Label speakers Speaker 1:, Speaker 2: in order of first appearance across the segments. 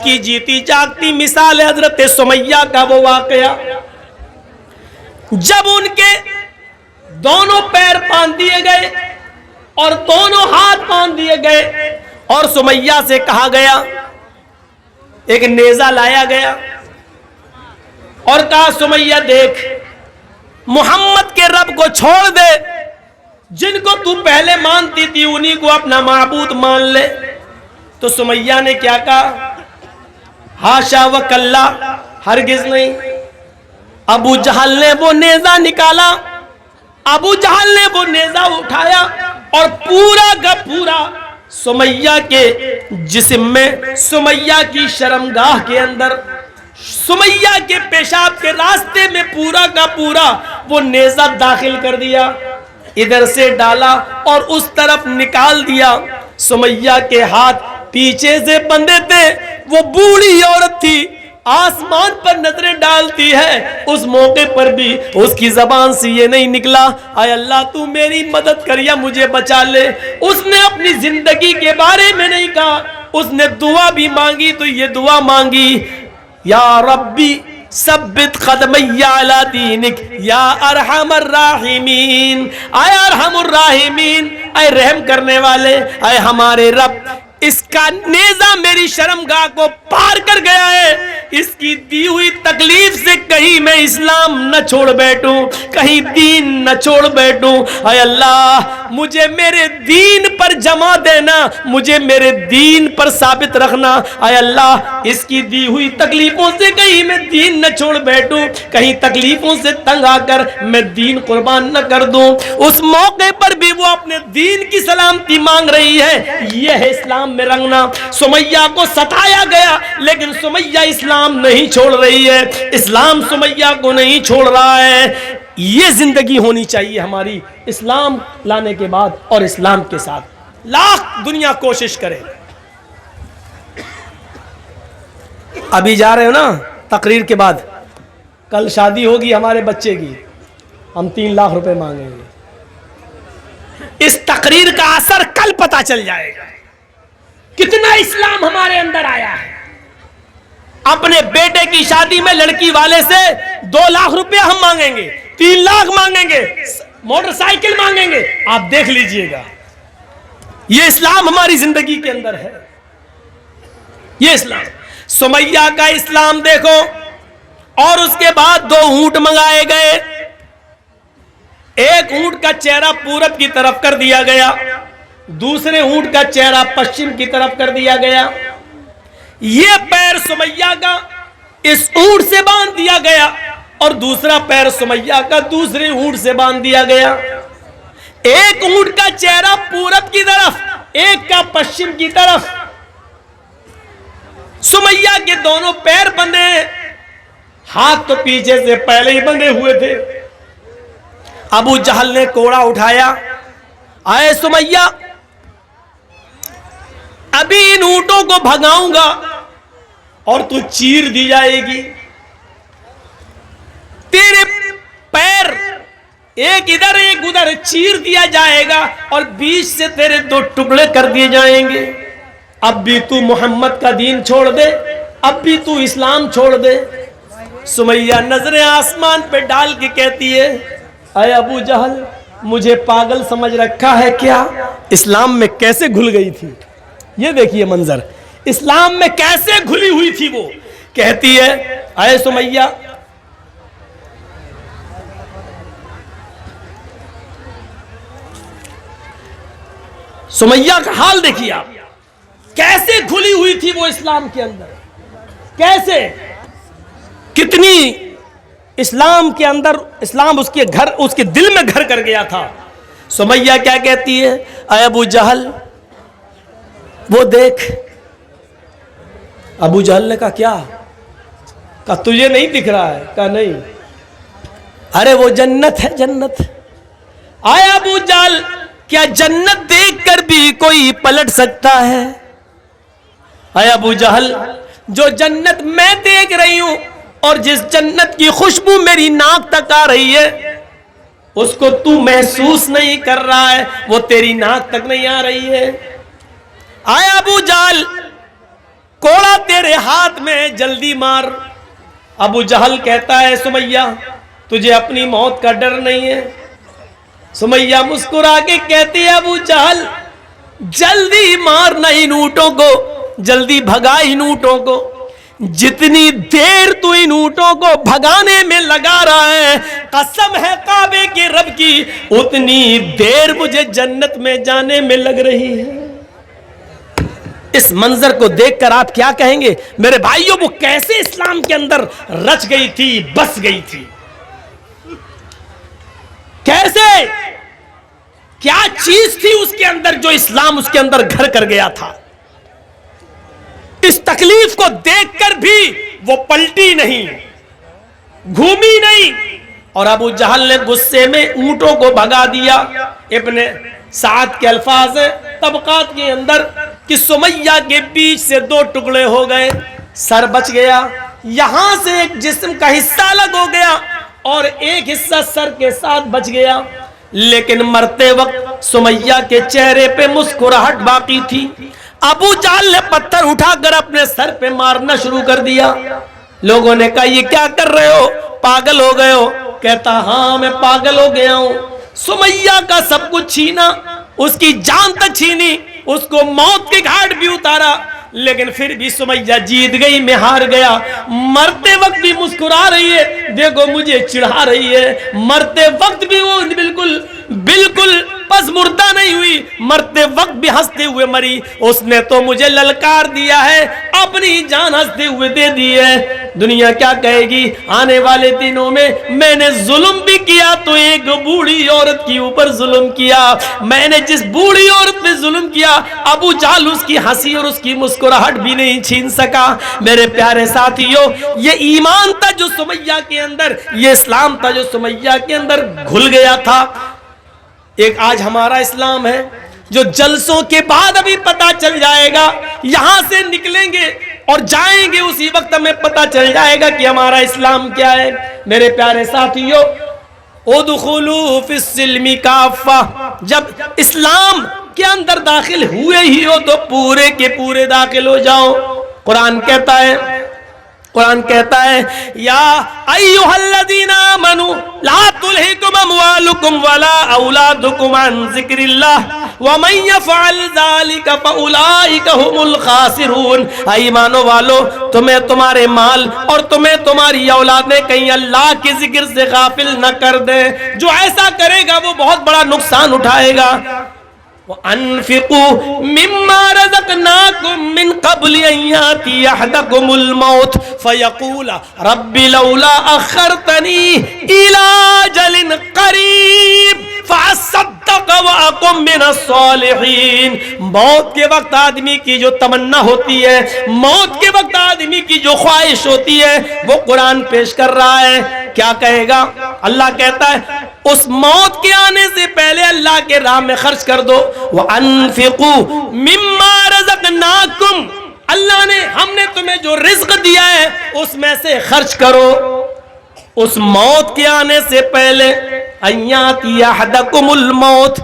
Speaker 1: اس کی جیتی جاگتی مثال ہے حضرت سمیہ کا وہ واقعہ جب ان کے دونوں پیر باندھ دیے گئے اور دونوں ہاتھ باندھ دیے گئے اور سمیہ سے کہا گیا، ایک نیزہ لایا گیا اور کہا سمیہ دیکھ محمد کے رب کو چھوڑ دے، جن کو تو پہلے مانتی تھی انہی کو اپنا معبود مان لے۔ تو سمیہ نے کیا کہا؟ ہاشا و کلا، ہرگز نہیں۔ ابو جہل نے وہ نیزہ نکالا، ابو جہل نے وہ نیزہ اٹھایا اور پورا کا پورا سمیہ کے جسم میں، سمیہ کی شرمگاہ کے اندر، سمیہ کے پیشاب کے راستے میں پورا کا پورا وہ نیزہ داخل کر دیا، ادھر سے ڈالا اور اس طرف نکال دیا۔ سمیہ کے ہاتھ پیچھے سے بندھے تھے، وہ بوڑھی عورت تھی، آسمان پر نظریں ڈالتی ہے، اس موقع پر بھی اس کی زبان سے یہ نہیں نکلا اے اللہ تو میری مدد کر یا مجھے بچا لے۔ اس نے اپنی زندگی کے بارے میں نہیں کہا، اس نے دعا بھی مانگی تو یہ دعا مانگی، یا ربی ثبت قدمی علی دینک یا ارحم الراحمین، اے ارحم الراحمین، اے رحم کرنے والے، اے ہمارے رب، اس کا نیزہ میری شرمگاہ کو پار کر گیا ہے، اس کی دی ہوئی تکلیف سے کہیں میں اسلام نہ چھوڑ بیٹھوں، کہیں دین نہ چھوڑ بیٹھوں، اے اللہ مجھے میرے دین پر جمع دینا، مجھے میرے دین پر ثابت رکھنا، اے اللہ اس کی دی ہوئی تکلیفوں سے کہیں میں دین نہ چھوڑ بیٹھوں، کہیں تکلیفوں سے تنگ آ کر میں دین قربان نہ کر دوں۔ اس موقع پر بھی وہ اپنے دین کی سلامتی مانگ رہی ہے، یہ ہے اسلام میں رنگنا۔ سمیہ کو ستایا گیا لیکن سمیہ اسلام نہیں چھوڑ رہی ہے، اسلام سمیہ کو نہیں چھوڑ رہا ہے۔ یہ زندگی ہونی چاہیے ہماری اسلام لانے کے بعد اور اسلام کے ساتھ، لاکھ دنیا کوشش کرے۔ ابھی جا رہے ہو نا تقریر کے بعد، کل شادی ہوگی ہمارے بچے کی، ہم 3 لاکھ روپے مانگیں گے۔ اس تقریر کا اثر کل پتہ چل جائے گا کتنا اسلام ہمارے اندر آیا ہے۔ اپنے بیٹے کی شادی میں لڑکی والے سے 2 لاکھ روپے ہم مانگیں گے، 3 لاکھ مانگیں گے، موٹر سائیکل مانگیں گے، آپ دیکھ لیجئے گا۔ یہ اسلام ہماری زندگی کے اندر ہے، یہ اسلام۔ سمیہ کا اسلام دیکھو، اور اس کے بعد 2 اونٹ منگائے گئے، ایک اونٹ کا چہرہ پورب کی طرف کر دیا گیا، دوسرے اونٹ کا چہرہ پشچم کی طرف کر دیا گیا۔ یہ پیر سمیہ کا اس اونٹ سے باندھ دیا گیا اور دوسرا پیر سمیہ کا دوسرے اونٹ سے باندھ دیا گیا۔ ایک اونٹ کا چہرہ پورب کی طرف، ایک کا پشچم کی طرف۔ سمیہ کے دونوں پیر بندھے ہیں، ہاتھ تو پیچھے سے پہلے ہی بندھے ہوئے تھے۔ ابو جہل نے کوڑا اٹھایا، اے سمیہ ابھی ان اونٹوں کو بھگاؤں گا اور تو چیر دی جائے گی، تیرے پیر ایک ادھر ایک ادھر چیر دیا جائے گا اور بیچ سے تیرے 2 ٹکڑے کر دیے جائیں گے۔ اب بھی تو محمد کا دین چھوڑ دے، اب بھی تو اسلام چھوڑ دے۔ سمیہ نظریں آسمان پہ ڈال کے کہتی ہے، اے ابو جہل مجھے پاگل سمجھ رکھا ہے کیا؟ اسلام میں کیسے گھل گئی تھی، یہ دیکھیے منظر، اسلام میں کیسے گھلی ہوئی تھی وہ۔ کہتی ہے اے سمیہ سمیہ کا حال دیکھیے آپ، کیسے گھلی ہوئی تھی وہ اسلام کے اندر، کیسے، کتنی اسلام کے اندر، اسلام اس کے دل میں گھر کر گیا تھا۔ سمیہ کیا کہتی ہے، اے ابو جہل وہ دیکھ۔ ابو جہل نے کہا کیا؟ کہا تجھے نہیں دکھ رہا ہے؟ کہا نہیں۔ ارے وہ جنت ہے، جنت۔ آئے ابو جہل کیا جنت دیکھ کر بھی کوئی پلٹ سکتا ہے؟ اے ابو جہل جو جنت میں دیکھ رہی ہوں اور جس جنت کی خوشبو میری ناک تک آ رہی ہے اس کو تو محسوس نہیں کر رہا ہے، وہ تیری ناک تک نہیں آ رہی ہے۔ آئے ابو جہل کوڑا تیرے ہاتھ میں, جلدی مار. ابو جہل کہتا ہے سمیہ تجھے اپنی موت کا ڈر نہیں ہے؟ سمیہ مسکرا کے کہتی ہے ابو جہل جلدی مارنا ان اونٹوں کو, جلدی بھگا ان اونٹوں کو. جتنی دیر تو ان اونٹوں کو بھگانے میں لگا رہا ہے, قسم ہے کعبے کے رب کی, اتنی دیر مجھے جنت میں جانے میں لگ رہی ہے. اس منظر کو دیکھ کر آپ کیا کہیں گے میرے بھائیوں؟ وہ کیسے اسلام کے اندر رچ گئی تھی, بس گئی تھی, کیسے, کیا چیز تھی اس کے اندر جو اسلام اس کے اندر گھر کر گیا تھا. اس تکلیف کو دیکھ کر بھی وہ پلٹی نہیں, گھومی نہیں, اور ابو جہل نے غصے میں اونٹوں کو بھگا دیا. ابن سعد کے الفاظ ہیں طبقات کے اندر کہ سمیہ کے بیچ سے دو ٹکڑے ہو گئے, سر بچ گیا, یہاں سے ایک جسم کا حصہ الگ ہو گیا اور ایک حصہ سر کے ساتھ بچ گیا. لیکن مرتے وقت سمیہ کے چہرے پہ مسکراہٹ باقی تھی. ابو جہل نے پتھر اٹھا کر اپنے سر پہ مارنا شروع کر دیا. لوگوں نے کہا یہ کیا کر رہے ہو, پاگل ہو گئے ہو؟ کہتا ہاں میں پاگل ہو گیا ہوں. سمیہ کا سب کچھ چھینا, اس کی جان تک چھینی, اس کو موت کے گھاٹ بھی اتارا, لیکن پھر بھی سمیہ جیت گئی, میں ہار گیا. مرتے وقت بھی مسکرا رہی ہے, دیکھو مجھے چڑھا رہی ہے. مرتے وقت بھی وہ بالکل پس مردہ نہیں ہوئی, مرتے وقت بھی ہنستے ہوئے مری. اس نے تو مجھے للکار دیا ہے, اپنی جان ہنستے ہوئے دے دی ہے. دنیا کیا کہے گی آنے والے دنوں میں نے ظلم بھی کیا تو ایک بوڑھی عورت کے اوپر ظلم کیا. میں نے جس بوڑھی عورت پہ ظلم کیا ابو جہل اس کی ہنسی اور اس کی مسکراہٹ بھی نہیں چھین سکا. میرے پیارے ساتھیوں, یہ ایمان تھا جو سمیہ کے اندر, یہ اسلام تھا جو سمیہ کے اندر گھل گیا تھا. ایک آج ہمارا اسلام ہے جو جلسوں کے بعد ابھی پتا چل جائے گا, یہاں سے نکلیں گے اور جائیں گے اسی وقت ہمیں پتا چل جائے گا کہ ہمارا اسلام کیا ہے. میرے پیارے ساتھیوں, ادخلوا فی السلم کافہ, جب اسلام کے اندر داخل ہوئے ہی ہو تو پورے کے پورے داخل ہو جاؤ. قرآن کہتا ہے یا ایھا الذین آمنوا لا تلہکم اموالکم ولا اولادکم عن ذکر اللہ ومن یفعل ذلک فاولئک ھم الخاسرون. ایمانو والو, تمہیں تمہارے مال اور تمہیں تمہاری اولادیں کہیں اللہ کے ذکر سے غافل نہ کر دیں. جو ایسا کرے گا وہ بہت بڑا نقصان اٹھائے گا. وَأَنفِقُوا مِمَّا رَزَقْنَاكُم مِّن قَبْلِ أَن يَأْتِيَ أَحَدَكُمُ الْمَوْتُ فَيَقُولَ رَبِّ لَوْلَا أَخَّرْتَنِي إِلَىٰ أَجَلٍ قَرِيبٍ فَأَصَّدَّقَ وَأَكُن مِّنَ الصَّالِحِينَ. موت کے وقت آدمی کی جو تمنا ہوتی ہے, موت کے وقت آدمی کی جو خواہش ہوتی ہے, وہ قرآن پیش کر رہا ہے. کیا کہے گا؟ اللہ کہتا ہے اس موت کے آنے سے پہلے اللہ کے راہ میں خرچ کر دو. وَأَنفِقُوا مِمَّا رَزَقْنَاكُمْ, اللہ نے, ہم نے تمہیں جو رزق دیا ہے اس میں سے خرچ کرو. اس موت کے آنے سے پہلے, أَن يَأْتِيَ أَحَدَكُمُ الْمَوْتُ,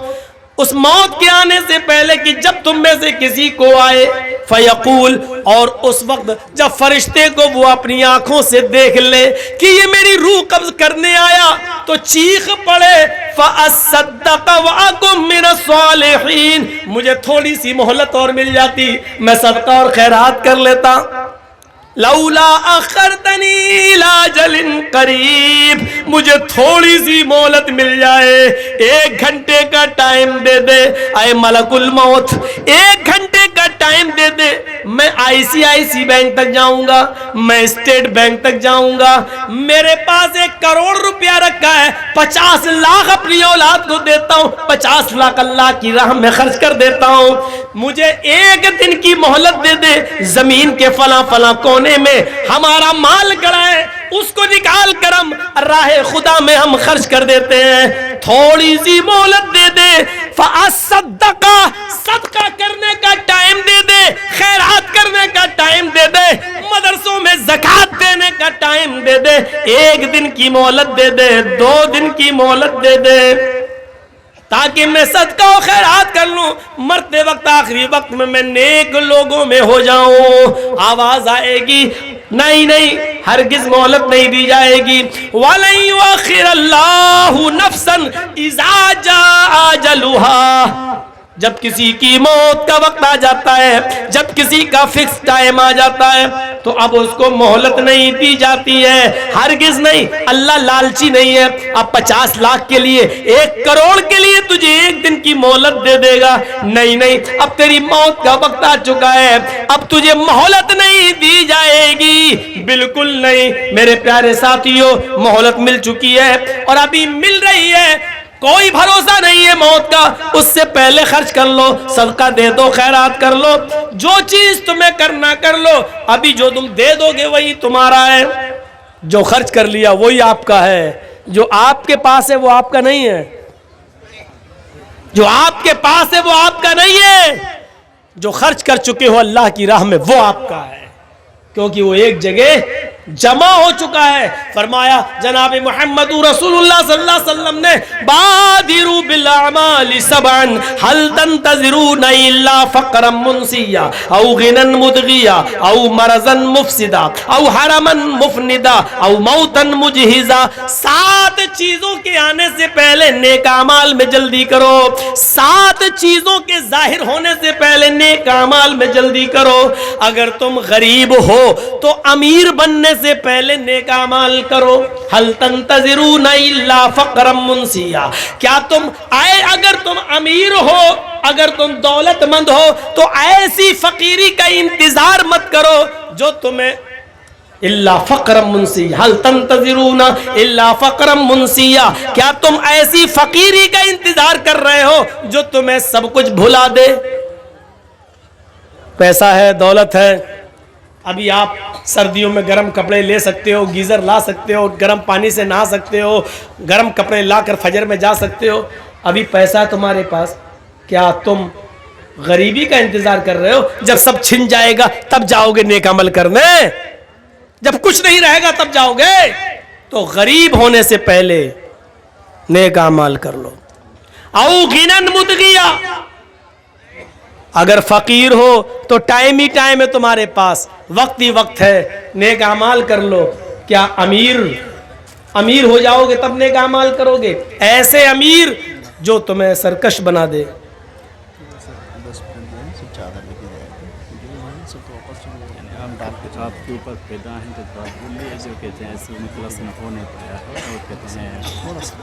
Speaker 1: اس موت کے آنے سے پہلے کہ جب تم میں سے کسی کو آئے, فیقول, اور اس وقت جب فرشتے کو وہ اپنی آنکھوں سے دیکھ لے کہ یہ میری روح قبض کرنے آیا, تو چیخ پڑے فَأَصَّدَّقَ وَأَكُن مِّنَ الصَّالِحِينَ, مجھے تھوڑی سی مہلت اور مل جاتی, میں صدقہ اور خیرات کر لیتا. لولا اخرتنی الی اجل قریب, مجھے تھوڑی سی مہلت مل جائے, 1 گھنٹے کا ٹائم دے دے اے ملک الموت, 1 گھنٹے کا ٹائم دے دے. میں ICICI بینک تک جاؤں گا, میں اسٹیٹ بینک تک جاؤں گا, میرے پاس 1 کروڑ روپیہ رکھا ہے, 50 لاکھ اپنی اولاد کو دیتا ہوں, 50 لاکھ اللہ کی راہ میں خرچ کر دیتا ہوں. مجھے 1 دن کی مہلت دے دے, زمین کے فلاں فلاں کونے میں ہمارا مال گڑا ہے, اس کو نکال کر ہم راہ خدا میں ہم خرچ کر دیتے ہیں. تھوڑی سی مہلت دے دے. فَأَصَّدَّقَ, صدقہ کرنے کا ٹائم دے دے, خیرات کرنے کا ٹائم دے دے, مدرسوں میں زکات دینے کا ٹائم دے دے. 1 دن کی مہلت دے دے, 2 دن کی مہلت دے دے. تاکہ میں صدقہ و خیرات کر لوں, مرتے وقت آخری وقت میں نیک لوگوں میں ہو جاؤں. آواز آئے گی, نہیں نہیں, ہرگز مہلت نہیں دی جائے گی. وَلَن يُؤَخِّرَ اللَّهُ نَفْسًا إِذَا جَاءَ أَجَلُهَا, جب کسی کی موت کا وقت آ جاتا ہے, جب کسی کا فکس ٹائم آ جاتا ہے, تو اب اس کو مہلت نہیں دی جاتی ہے, ہرگز نہیں. اللہ لالچی نہیں ہے, اب 50 لاکھ کے لیے 1 کروڑ کے لیے تجھے 1 دن کی مہلت دے دے گا. نہیں نہیں, اب تیری موت کا وقت آ چکا ہے, اب تجھے مہلت نہیں دی جائے گی. بالکل نہیں میرے پیارے ساتھیوں, مہلت مل چکی ہے اور ابھی مل رہی ہے. کوئی بھروسہ نہیں ہے موت کا, اس سے پہلے خرچ کر لو, صدقہ دے دو, خیرات کر لو, جو چیز تمہیں کرنا کر لو. ابھی جو تم دے دو گے وہی تمہارا ہے, جو خرچ کر لیا وہی آپ کا ہے. جو آپ کے پاس ہے وہ آپ کا نہیں ہے, جو آپ کے پاس ہے وہ آپ کا نہیں ہے. جو خرچ کر چکے ہو اللہ کی راہ میں وہ آپ کا ہے, کیونکہ وہ ایک جگہ جمع ہو چکا ہے. فرمایا جناب محمد رسول اللہ صلی اللہ علیہ وسلم نے, بادروا بالاعمال سبعا هل تنتظرون الا فقرا منسیا او غنى مدغیا او مرضا مفسدا او حرما مفندا او موتا مجہزا. 7 چیزوں کے آنے سے پہلے نیک اعمال میں جلدی کرو, 7 چیزوں کے ظاہر ہونے سے پہلے نیک اعمال میں جلدی کرو. اگر تم غریب ہو تو امیر بننے سے پہلے نیک اعمال کرو. هل تنتظرون الا فقرا منسیا, کیا تم اگر تم امیر ہو, اگر تم دولت مند ہو تو ایسی فقیری کا انتظار مت کرو جو تمہیں الا فقرا منسیا. هل تنتظرون الا فقرا منسیا, کیا تم ایسی فقیری کا انتظار کر رہے ہو جو تمہیں سب کچھ بھلا دے. پیسہ ہے, دولت ہے, ابھی آپ سردیوں میں گرم کپڑے لے سکتے ہو, گیزر لا سکتے ہو, گرم پانی سے نہا سکتے ہو, گرم کپڑے لا کر فجر میں جا سکتے ہو, ابھی پیسہ ہے تمہارے پاس. کیا تم غریبی کا انتظار کر رہے ہو؟ جب سب چھن جائے گا تب جاؤ گے نیک عمل کرنے, جب کچھ نہیں رہے گا تب جاؤ گے. تو غریب ہونے سے پہلے نیک عمل کر لو. او غنن مدغیا, اگر فقیر ہو تو ٹائم ہی ٹائم ہے تمہارے پاس, وقت ہی وقت ہے, نیک اعمال کر لو. کیا امیر ہو جاؤ گے تب نیک اعمال کرو گے؟ ایسے امیر جو تمہیں سرکش بنا دے.
Speaker 2: آپ کے اوپر پیدا ہیں تو آپ بولیے, جو کہتے ہیں ایسے مخلص نہ ہو نہیں پایا ہے, اور کہتے ہیں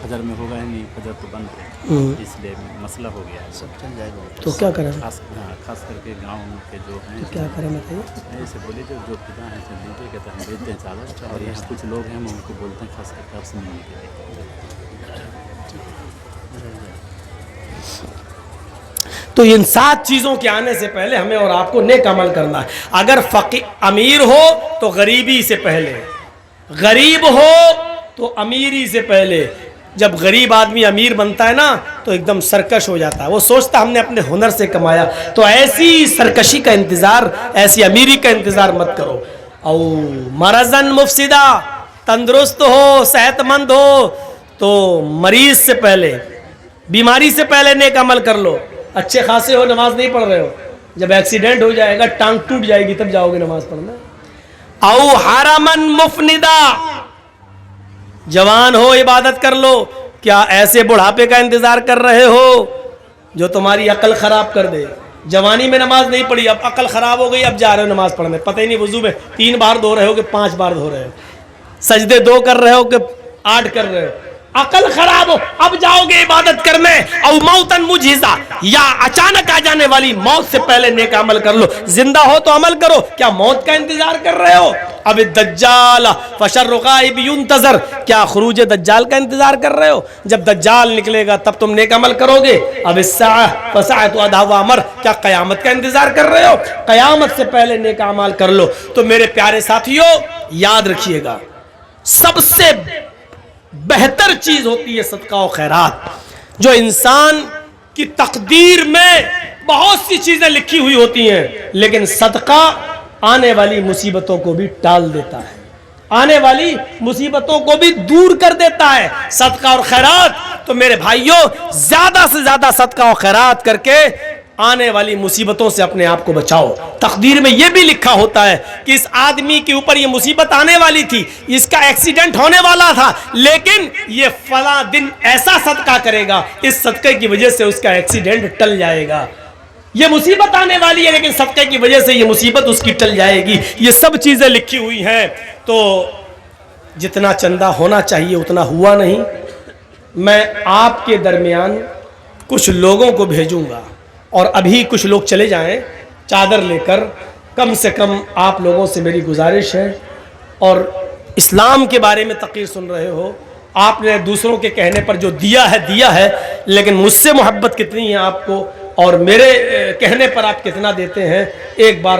Speaker 2: فجر میں ہوگا ہی نہیں, فجر تو بند ہے, اس لیے مسئلہ ہو گیا ہے. سب چل جائے گا
Speaker 1: تو کیا کریں,
Speaker 2: خاص کر کے گاؤں کے جو ہیں,
Speaker 1: کیا کریں بتائیے.
Speaker 2: ایسے بولے جو پیدا ہیں چل دیجیے, کہتے ہیں ہم دیتے ہیں زیادہ, اور یہاں کچھ لوگ ہیں ہم ان کو بولتے ہیں خاص کر کے آپ سے ملنے کے لیے.
Speaker 1: تو ان 7 چیزوں کے آنے سے پہلے ہمیں اور آپ کو نیک عمل کرنا ہے. اگر امیر ہو تو غریبی سے پہلے, غریب ہو تو امیری سے پہلے. جب غریب آدمی امیر بنتا ہے نا تو ایک دم سرکش ہو جاتا ہے, وہ سوچتا ہم نے اپنے ہنر سے کمایا. تو ایسی سرکشی کا انتظار, ایسی امیری کا انتظار مت کرو. او مرضن مفسدہ, تندرست ہو, صحت مند ہو تو مریض سے پہلے, بیماری سے پہلے نیک عمل کر لو. اچھے خاصے ہو, نماز نہیں پڑھ رہے ہو, جب ایکسیڈنٹ ہو جائے گا, ٹانگ ٹوٹ جائے گی, تب جاؤ گے نماز پڑھنا. او حرمن مفندا, جوان ہو عبادت کر لو. کیا ایسے بڑھاپے کا انتظار کر رہے ہو جو تمہاری عقل خراب کر دے؟ جوانی میں نماز نہیں پڑھی, اب عقل خراب ہو گئی, اب جا رہے ہو نماز پڑھنے, پتہ ہی نہیں وضو میں 3 بار دھو رہے ہو کہ 5 بار دھو رہے ہو, سجدے 2 کر رہے ہو کہ 8 کر رہے ہو. عقل خراب ہو, اب جاؤ گے عبادت کرنے. او موتن مجہزا, یا اچانک آ جانے والی موت سے پہلے نیک عمل کر لو. زندہ ہو تو عمل کرو, کیا موت کا انتظار کر رہے ہو؟ اب الدجال فشر غائب ينتظر, کیا خروج دجال کا انتظار کر رہے ہو؟ جب دجال نکلے گا تب تم نیک عمل کرو گے. اب الساعہ فساعۃ ادھا وامر, کیا قیامت کا انتظار کر رہے ہو؟ قیامت سے پہلے نیک اعمال کر لو. تو میرے پیارے ساتھیوں یاد رکھیے گا, سب سے بہتر چیز ہوتی ہے صدقہ و خیرات. جو انسان کی تقدیر میں بہت سی چیزیں لکھی ہوئی ہوتی ہیں, لیکن صدقہ آنے والی مصیبتوں کو بھی ٹال دیتا ہے, آنے والی مصیبتوں کو بھی دور کر دیتا ہے. صدقہ اور خیرات تو میرے بھائیوں زیادہ سے زیادہ صدقہ و خیرات کر کے آنے والی مصیبتوں سے اپنے آپ کو بچاؤ. تقدیر میں یہ بھی لکھا ہوتا ہے کہ اس آدمی کے اوپر یہ مصیبت آنے والی تھی, اس کا ایکسیڈنٹ ہونے والا تھا, لیکن یہ فلاں دن ایسا صدقہ کرے گا, اس صدقے کی وجہ سے اس کا ایکسیڈنٹ ٹل جائے گا. یہ مصیبت آنے والی ہے لیکن صدقے کی وجہ سے یہ مصیبت اس کی ٹل جائے گی. یہ سب چیزیں لکھی ہوئی ہیں. تو جتنا چندہ ہونا چاہیے اتنا ہوا نہیں. میں آپ کے درمیان کچھ لوگوں کو بھیجوں گا, اور ابھی کچھ لوگ چلے جائیں چادر لے کر. کم سے کم آپ لوگوں سے میری گزارش ہے, اور اسلام کے بارے میں تقریر سن رہے ہو, آپ نے دوسروں کے کہنے پر جو دیا ہے, لیکن مجھ سے محبت کتنی ہے آپ کو, اور میرے کہنے پر آپ کتنا دیتے ہیں, ایک بار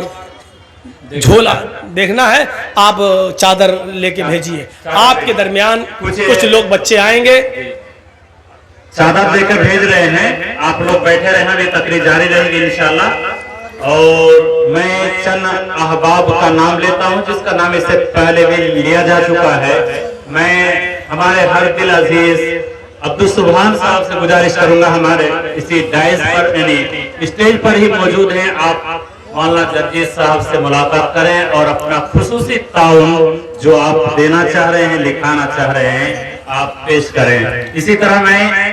Speaker 1: جھولا دیکھنا ہے. آپ چادر لے کے بھیجیے. آپ کے درمیان کچھ لوگ بچے آئیں گے,
Speaker 3: چادر دے کر بھیج رہے ہیں. آپ لوگ بیٹھے رہنا, بھی تقریر جاری رہے گی انشاءاللہ. اور میں چند احباب کا نام لیتا ہوں جس کا نام اس سے پہلے بھی لیا جا چکا ہے. میں ہمارے ہر دل عزیز عبدالسبحان صاحب سے گزارش کروں گا, ہمارے اسی ڈائز پر یعنی اسٹیج پر ہی موجود ہیں. آپ مولانا جرجیت صاحب سے ملاقات کریں اور اپنا خصوصی تعاون جو آپ دینا چاہ رہے ہیں, لکھانا چاہ رہے ہیں, آپ پیش کریں. اسی طرح میں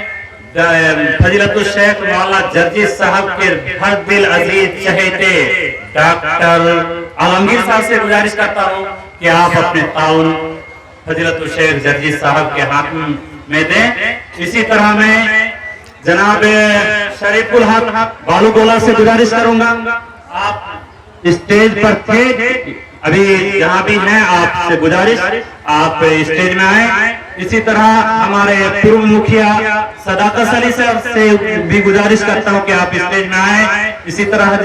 Speaker 3: فضیلت الشیخ مولانا جرجیت صاحب کے ہر دل عزیز چہیتے ڈاکٹر عالمگیر صاحب سے گزارش کرتا ہوں کہ آپ اپنے تعاون فضیلت الشیخ جرجیت صاحب کے ہاتھ میں دیں. اسی طرح میں جناب شریف الحق بالو گولا سے گزارش کروں گا, آپ اسٹیج پر تھے, ابھی جہاں بھی ہیں آپ سے گزارش آپ اسٹیج میں آئیں. اسی طرح ہمارے پورو مکھیا صداقت علی صاحب سے بھی گزارش کرتا ہوں کہ آپ اسٹیج میں آئیں. اسی طرح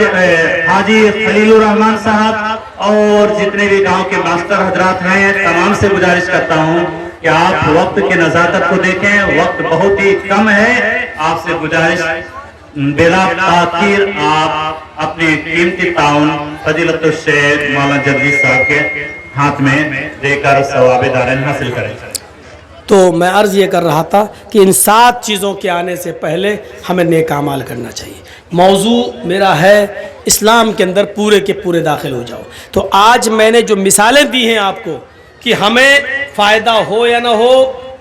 Speaker 3: حاجی خلیل الرحمان صاحب اور جتنے بھی گاؤں کے ماسٹر حضرات ہیں تمام سے گزارش کرتا ہوں کہ آپ وقت کے نزاکت کو دیکھیں, وقت بہت ہی کم ہے. آپ سے گزارش بلا تاخیر آپ اپنے قیمتی تعاون فضیلت الشیخ مولانا جرجیت صاحب کے ہاتھ میں دے کر ثواب دارین حاصل کریں.
Speaker 1: تو میں عرض یہ کر رہا تھا کہ ان 7 چیزوں کے آنے سے پہلے ہمیں نیک اعمال کرنا چاہیے. موضوع میرا ہے اسلام کے اندر پورے کے پورے داخل ہو جاؤ. تو آج میں نے جو مثالیں دی ہیں آپ کو کہ ہمیں فائدہ ہو یا نہ ہو,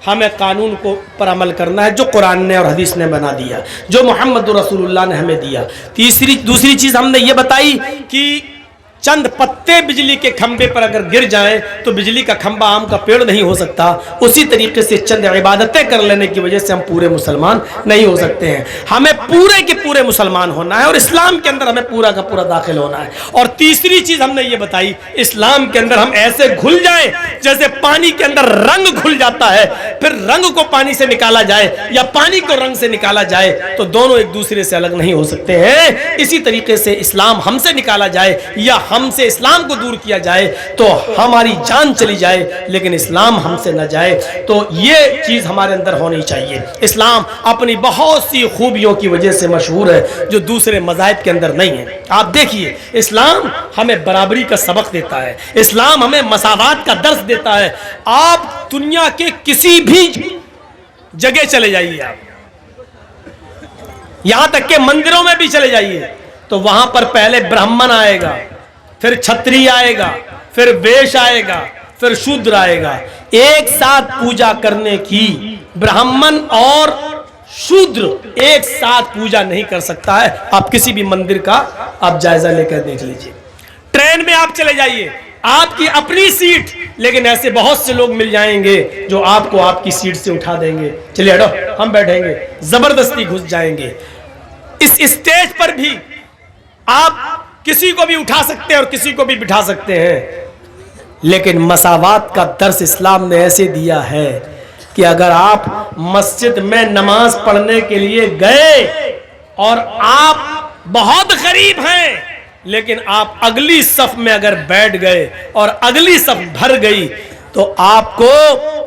Speaker 1: ہمیں قانون کو پر عمل کرنا ہے جو قرآن نے اور حدیث نے بنا دیا, جو محمد رسول اللہ نے ہمیں دیا. دوسری چیز ہم نے یہ بتائی کہ چند پتے بجلی کے کھمبے پر اگر گر جائیں تو بجلی کا کھمبا آم کا پیڑ نہیں ہو سکتا. اسی طریقے سے چند عبادتیں کر لینے کی وجہ سے ہم پورے مسلمان نہیں ہو سکتے ہیں. ہمیں پورے کے پورے مسلمان ہونا ہے اور اسلام کے اندر ہمیں پورا کا پورا داخل ہونا ہے. اور تیسری چیز ہم نے یہ بتائی, اسلام کے اندر ہم ایسے گھل جائیں جیسے پانی کے اندر رنگ گھل جاتا ہے, پھر رنگ کو پانی سے نکالا جائے یا پانی کو رنگ سے نکالا جائے تو دونوں ایک دوسرے سے الگ نہیں ہو سکتے ہیں. اسی طریقے سے اسلام ہم سے نکالا جائے یا ہم سے اسلام کو دور کیا جائے تو ہماری جان چلی جائے, لیکن اسلام ہم سے نہ جائے. تو یہ چیز ہمارے اندر ہونی چاہیے. اسلام اپنی بہت سی خوبیوں کی وجہ سے مشہور ہے جو دوسرے مذاہب کے اندر نہیں ہے. آپ دیکھیے, اسلام ہمیں برابری کا سبق دیتا ہے, اسلام ہمیں مساوات کا درس دیتا ہے. آپ دنیا کے کسی بھی جگہ چلے جائیے, آپ یہاں تک کہ مندروں میں بھی چلے جائیے تو وہاں پر پہلے برہمن آئے گا, پھر چھتری آئے گا, پھر ویش آئے گا, پھر شودر آئے گا. ایک ساتھ پوجا کرنے کی برہمن اور شودر ایک ساتھ پوجا نہیں کر سکتا ہے. آپ کسی بھی مندر کا آپ جائزہ لے کر دیکھ لیجئے. ٹرین میں آپ چلے جائیے, آپ کی اپنی سیٹ, لیکن ایسے بہت سے لوگ مل جائیں گے جو آپ کو آپ کی سیٹ سے اٹھا دیں گے, چلیے ہٹو ہم بیٹھیں گے, زبردستی گھس جائیں گے. اس اسٹیج پر بھی آپ کسی کو بھی اٹھا سکتے ہیں اور کسی کو بھی بٹھا سکتے ہیں, لیکن مساوات کا درس اسلام نے ایسے دیا ہے کہ اگر آپ مسجد میں نماز پڑھنے کے لیے گئے اور آپ بہت غریب ہیں لیکن آپ اگلی صف میں اگر بیٹھ گئے اور اگلی صف بھر گئی تو آپ کو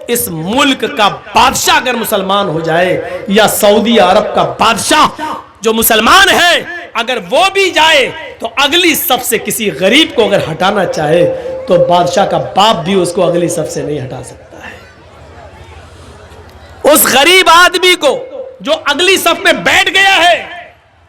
Speaker 1: اس ملک کا بادشاہ اگر مسلمان ہو جائے یا سعودی عرب کا بادشاہ جو مسلمان ہے اگر وہ بھی جائے تو اگلی صف سے کسی غریب کو اگر ہٹانا چاہے تو بادشاہ کا باپ بھی اس کو اگلی صف سے نہیں ہٹا سکتا ہے. اس غریب آدمی کو جو اگلی صف میں بیٹھ گیا ہے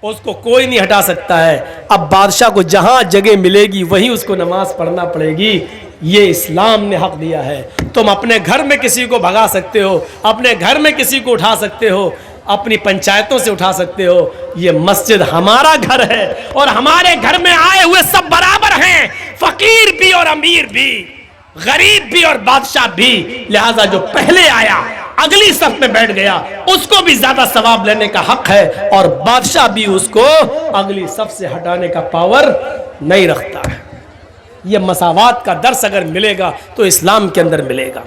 Speaker 1: اس کو کوئی نہیں ہٹا سکتا ہے. اب بادشاہ کو جہاں جگہ ملے گی وہیں اس کو نماز پڑھنا پڑے گی. یہ اسلام نے حق دیا ہے. تم اپنے گھر میں کسی کو بھگا سکتے ہو, اپنے گھر میں کسی کو اٹھا سکتے ہو, اپنی پنچایتوں سے اٹھا سکتے ہو. یہ مسجد ہمارا گھر ہے اور ہمارے گھر میں آئے ہوئے سب برابر ہیں, فقیر بھی اور امیر بھی, غریب بھی اور بادشاہ بھی. لہذا جو پہلے آیا اگلی صف میں بیٹھ گیا اس کو بھی زیادہ ثواب لینے کا حق ہے, اور بادشاہ بھی اس کو اگلی صف سے ہٹانے کا پاور نہیں رکھتا ہے. یہ مساوات کا درس اگر ملے گا تو اسلام کے اندر ملے گا.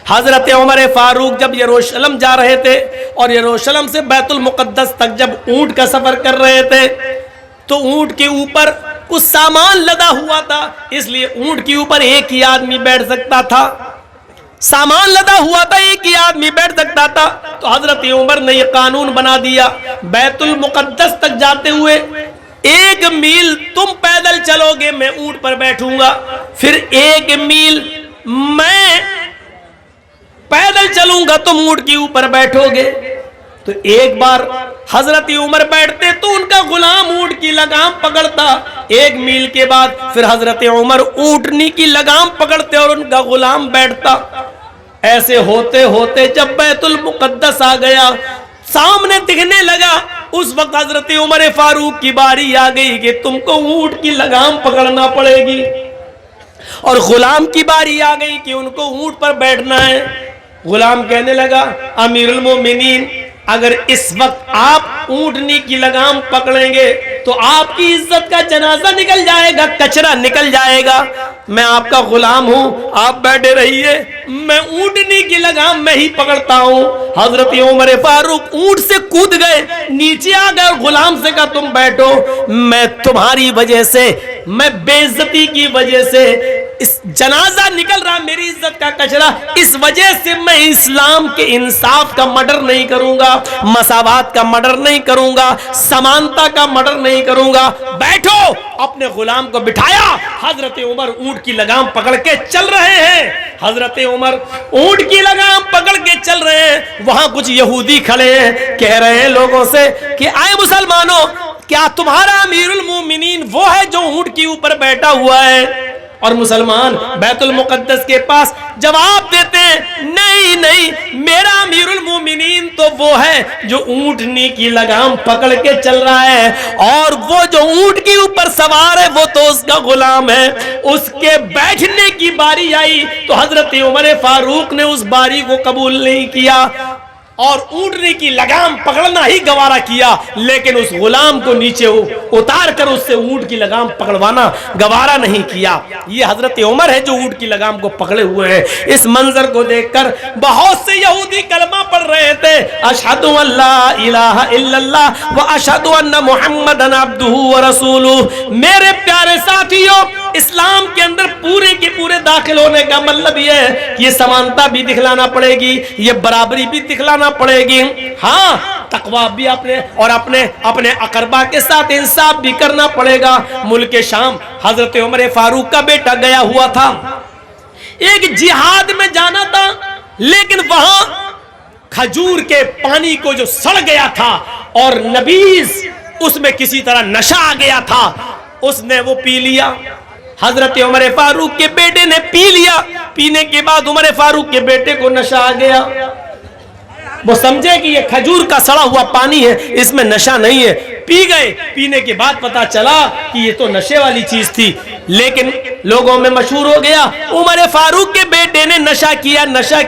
Speaker 1: حضرت عمر فاروق جب یروشلم جا رہے تھے اور یروشلم سے بیت المقدس تک جب اونٹ کا سفر کر رہے تھے تو اونٹ کے اوپر کچھ سامان لدا ہوا تھا, اس لیے اونٹ کے اوپر ایک ہی آدمی بیٹھ سکتا تھا. سامان لدا ہوا تھا, ایک ہی آدمی بیٹھ سکتا تھا. تو حضرت عمر نے یہ قانون بنا دیا, بیت المقدس تک جاتے ہوئے 1 میل تم پیدل چلو گے میں اونٹ پر بیٹھوں گا, پھر 1 میل میں پیدل چلوں گا تم اونٹ کے اوپر بیٹھو گے. تو ایک بار حضرت عمر بیٹھتے تو ان کا غلام اونٹ کی لگام پکڑتا, 1 میل کے بعد پھر حضرت عمر اونٹنی کی لگام پکڑتے اور ان کا غلام بیٹھتا. ایسے ہوتے ہوتے جب بیت المقدس آ گیا, سامنے دکھنے لگا, اس وقت حضرت عمر فاروق کی باری آ گئی کہ تم کو اونٹ کی لگام پکڑنا پڑے گی, اور غلام کی باری آ گئی کہ ان کو اونٹ پر بیٹھنا ہے. غلام کہنے لگا امیر المومنین اگر اس وقت آپ اونٹنی کی لگام پکڑیں گے تو آپ کی عزت کا جنازہ نکل جائے گا, کچرا نکل جائے گا. میں آپ کا غلام ہوں, آپ بیٹھے رہیے, میں اونٹنی کی لگام میں ہی پکڑتا ہوں. حضرت عمر فاروق اونٹ سے کود گئے, نیچے آ گئے, غلام سے کہا تم بیٹھو, میں تمہاری وجہ سے, میں بے عزتی کی وجہ سے اس جنازہ نکل رہا, میری عزت کا کچرا, اس وجہ سے میں اسلام کے انصاف کا مڈر نہیں کروں گا, مساوات کا مڈر نہیں کروں گا, سمانتا کا مڈر نہیں کروں گا. بیٹھو. اپنے غلام کو بٹھایا, حضرت عمر اونٹ کی لگام پکڑ کے چل رہے ہیں. حضرت عمر اونٹ کی لگام پکڑ کے چل رہے ہیں. وہاں کچھ یہودی کھڑے ہیں, کہہ رہے ہیں لوگوں سے کہ آئے مسلمانوں, کیا تمہارا امیر المومنین وہ ہے جو اونٹ کے اوپر بیٹھا ہوا ہے؟ اور مسلمان بیت المقدس کے پاس جواب دیتے ہیں نہیں نہیں, میرا امیر المومنین تو وہ ہے جو اونٹنی کی لگام پکڑ کے چل رہا ہے, اور وہ جو اونٹ کے اوپر سوار ہے وہ تو اس کا غلام ہے. اس کے بیٹھنے کی باری آئی تو حضرت عمر فاروق نے اس باری کو قبول نہیں کیا اور اونٹنی کی لگام پکڑنا ہی گوارا کیا, لیکن اس غلام کو نیچے اتار کر اس سے اونٹ کی لگام پکڑوانا گوارا نہیں کیا. یہ حضرت عمر ہے جو اونٹ کی لگام کو پکڑے ہوئے ہیں. اس منظر کو دیکھ کر بہت سے یہودی کلمہ پڑھ رہے تھے, اشہد ان لا الہ الا اللہ و اشہد ان محمدن عبدہ و رسولہ. میرے پیارے ساتھیوں, اسلام کے اندر پورے کے پورے داخل ہونے کا مطلب یہ ہے کہ یہ سمانتا بھی دکھلانا پڑے گی, یہ برابری بھی دکھلانا پڑے گی, ہاں تقویٰ بھی اپنے اقربا کے ساتھ انصاف بھی کرنا پڑے گا. ملک شام حضرت عمر فاروق کا بیٹا گیا ہوا تھا, ایک جہاد میں جانا تھا, لیکن وہاں کھجور کے پانی کو جو سڑ گیا تھا اور نبیذ اس میں کسی طرح نشہ آ گیا تھا, اس نے وہ پی لیا. حضرت عمر فاروق کے بیٹے نے پی لیا, پینے کے بعد عمر فاروق کے بیٹے کو نشہ آ گیا. وہ سمجھے کہ یہ کھجور کا سڑا ہوا پانی ہے, اس میں نشہ نہیں ہے, پی گئے. پینے کے بعد پتا چلا کہ یہ تو نشے والی چیز تھی, لیکن لوگوں میں مشہور ہو گیا عمر فاروق کے بیٹے نے نشہ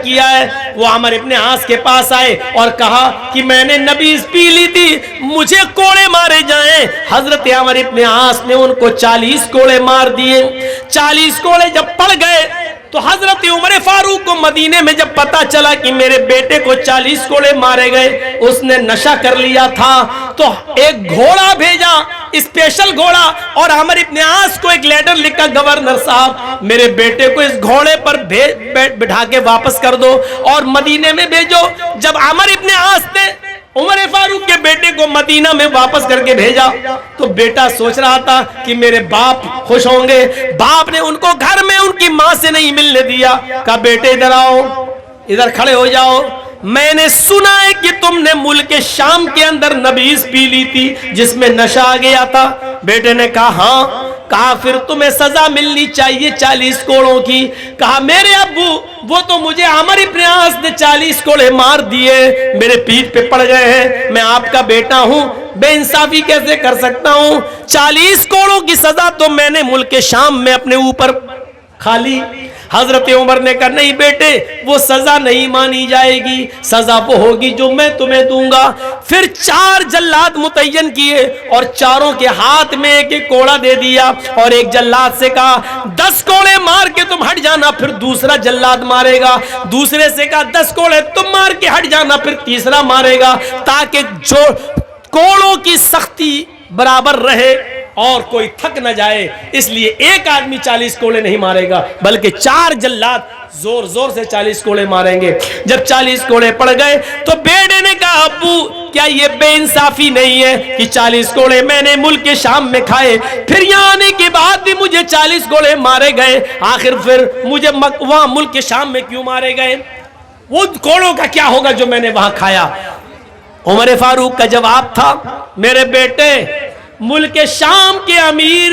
Speaker 1: کیا ہے. وہ عمر ابن عاص کے پاس آئے اور کہا کہ میں نے نبیذ پی لی تھی, مجھے کوڑے مارے جائیں. حضرت عمر ابن عاص نے ان کو 40 کوڑے مار دیے. 40 کوڑے جب پڑ گئے تو حضرت عمر فاروق کو مدینے میں جب پتا چلا کہ میرے بیٹے کو 40 کوڑے مارے گئے, اس نے نشہ کر لیا تھا, تو ایک گھوڑا بھیجا, اسپیشل گھوڑا, اور عمر ابن عاص کو ایک لیٹر لکھا, گورنر صاحب میرے بیٹے کو اس گھوڑے پر بٹھا کے واپس کر دو اور مدینے میں بھیجو. جب عمر ابن عاص نے عمر فاروق کے بیٹے کو مدینہ میں واپس کر کے بھیجا تو بیٹا سوچ رہا تھا کہ میرے باپ خوش ہوں گے. باپ نے ان کو گھر میں ان کی ماں سے نہیں ملنے دیا, کہا بیٹے ادھر آؤ, ادھر کھڑے ہو جاؤ, میں نے سنا ہے کہ تم نے ملک شام کے اندر نبیذ پی لی تھی جس میں نشہ آ گیا تھا. بیٹے نے کہا ہاں. کہا پھر تمہیں سزا ملنی چاہیے 40 کوڑوں کی. کہا میرے ابو وہ تو مجھے عمر ابن عاص نے 40 کوڑے مار دیے, میرے پیٹھ پہ پڑ گئے ہیں, میں آپ کا بیٹا ہوں, بے انصافی کیسے کر سکتا ہوں؟ 40 کوڑوں کی سزا تو میں نے ملک شام میں اپنے اوپر کھا لی. حضرت عمر نے کہا نہیں بیٹے وہ سزا نہیں مانی جائے گی, سزا وہ ہوگی جو میں تمہیں دوں گا. پھر 4 جلاد متعین کیے اور چاروں کے ہاتھ میں ایک ایک کوڑا دے دیا اور ایک جلاد سے کہا 10 کوڑے مار کے تم ہٹ جانا. پھر دوسرا جلاد مارے گا, دوسرے سے کہا 10 کوڑے تم مار کے ہٹ جانا, پھر تیسرا مارے گا, تاکہ جو کوڑوں کی سختی برابر رہے اور کوئی تھک نہ جائے. اس لیے ایک آدمی 40 کوڑے نہیں مارے گا بلکہ 4 جلاد زور زور سے 40 کوڑے ماریں گے. جب 40 کوڑے پڑ گئے تو بیٹے نے کہا ابو کیا یہ بے انصافی نہیں ہے کہ 40 کوڑے میں نے ملک شام میں کھائے, پھر یہاں آنے کے بعد بھی مجھے 40 کوڑے مارے گئے, آخر پھر مجھے وہاں ملک شام میں کیوں مارے گئے؟ وہ کوڑوں کا کیا ہوگا جو میں نے وہاں کھایا؟ عمر فاروق کا جواب تھا میرے بیٹے ملک شام کے امیر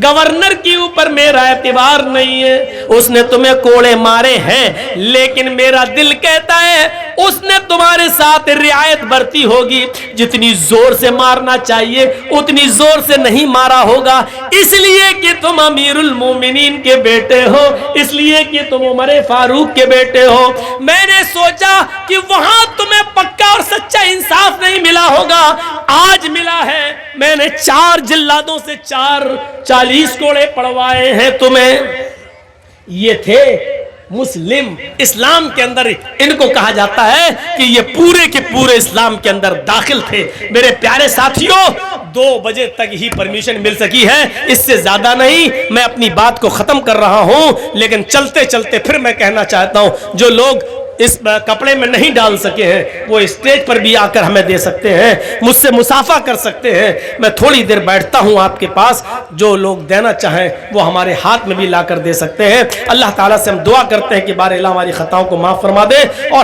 Speaker 1: گورنر کے اوپر میرا اعتبار نہیں ہے, اس نے تمہیں کوڑے مارے ہیں لیکن میرا دل کہتا ہے اس نے تمہارے ساتھ رعایت برتی ہوگی, جتنی زور سے مارنا چاہیے اتنی زور سے نہیں مارا ہوگا, اس لیے کہ تم امیر المومنین کے بیٹے ہو, اس لیے کہ تم عمر فاروق کے بیٹے ہو. میں نے سوچا کہ وہاں تمہیں پکا اور سچا انصاف نہیں ملا ہوگا, آج ملا ہے. میں نے 4 جلادوں سے 40 کوڑے پڑوائے ہیں تمہیں. یہ تھے مسلم. اسلام کے اندر ان کو کہا جاتا ہے کہ یہ پورے کے پورے اسلام کے اندر داخل تھے. میرے پیارے ساتھیوں 2 بجے تک ہی پرمیشن مل سکی ہے, اس سے زیادہ نہیں. میں اپنی بات کو ختم کر رہا ہوں لیکن چلتے چلتے پھر میں کہنا چاہتا ہوں جو لوگ اس کپڑے میں نہیں ڈال سکے ہیں وہ اسٹیج پر بھی آ کر ہمیں دے سکتے ہیں, مجھ سے مصافحہ کر سکتے ہیں. میں تھوڑی دیر بیٹھتا ہوں آپ کے پاس, جو لوگ دینا چاہیں وہ ہمارے ہاتھ میں بھی لا کر دے سکتے ہیں. اللہ تعالیٰ سے ہم دعا کرتے ہیں کہ بار الہ ہماری خطاؤں کو معاف فرما دے اور